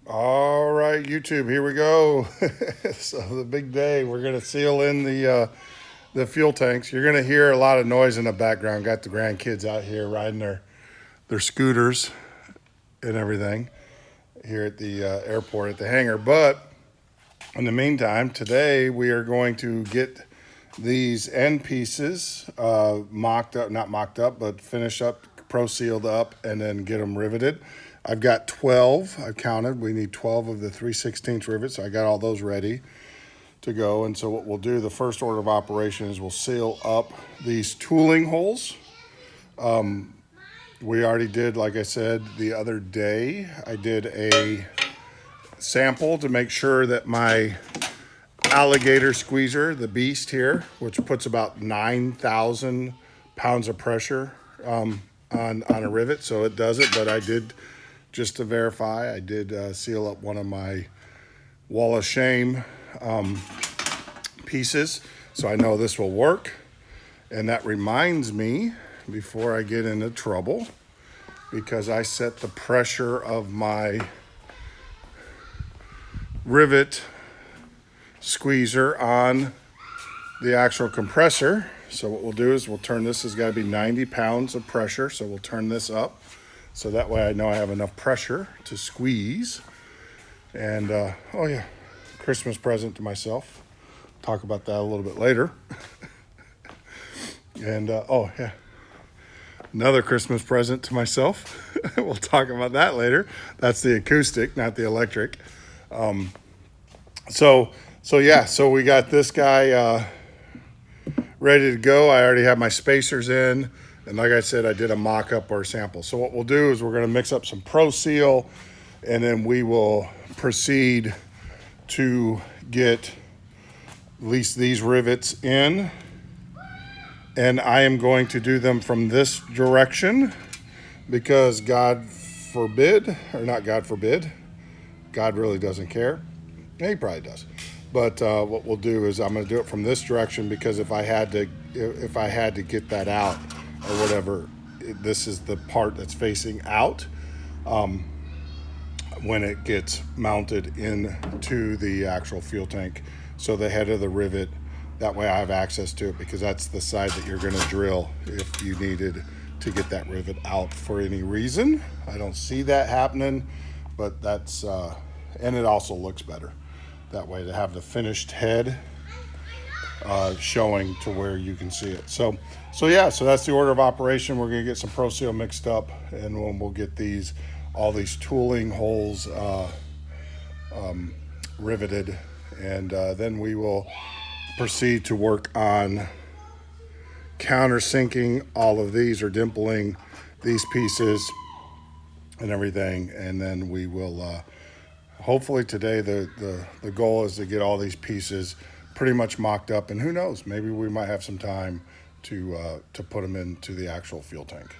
All right, YouTube, here we go. So the big day, we're gonna seal in the fuel tanks. You're gonna hear a lot of noise in the background. Got the grandkids out here riding their scooters and everything here at the airport at the hangar. But in the meantime, today we are going to get these end pieces mocked up, not mocked up, but finished up, pro sealed up, and then get them riveted. I've got 12, I've counted. We need 12 of the 3/16 rivets. So I got all those ready to go. And so what we'll do, the first order of operation is we'll seal up these tooling holes. We already did, like I said, the other day, I did a sample to make sure that my alligator squeezer, the beast here, which puts about 9,000 pounds of pressure on a rivet, so it does it. But I did, just to verify, I did seal up one of my wall of shame pieces, so I know this will work. And that reminds me, before I get into trouble, because I set the pressure of my rivet squeezer on the actual compressor. So what we'll do is we'll turn this, has got to be 90 pounds of pressure, so we'll turn this up. So that way I know I have enough pressure to squeeze. And, oh yeah, Christmas present to myself. Talk about that a little bit later. And, oh yeah, another Christmas present to myself. We'll talk about that later. That's the acoustic, not the electric. So we got this guy ready to go. I already have my spacers in. And like I said, I did a mock-up or a sample. So what we'll do is we're going to mix up some Pro Seal, and then we will proceed to get at least these rivets in. And I am going to do them from this direction because God forbid, or not God forbid, God really doesn't care. Yeah, he probably does. But what we'll do is I'm going to do it from this direction because if I had to get that out or whatever, this is the part that's facing out when it gets mounted into the actual fuel tank. So the head of the rivet, that way I have access to it because that's the side that you're going to drill if you needed to get that rivet out for any reason. I don't see that happening, but that's, and it also looks better that way to have the finished head showing to where you can see it. So that's the order of operation. We're going to get some Pro Seal mixed up, and we'll get all these tooling holes riveted, and then we will proceed to work on countersinking all of these, or dimpling these pieces and everything, and then we will hopefully today the goal is to get all these pieces pretty much mocked up, and who knows, maybe we might have some time to put them into the actual fuel tank.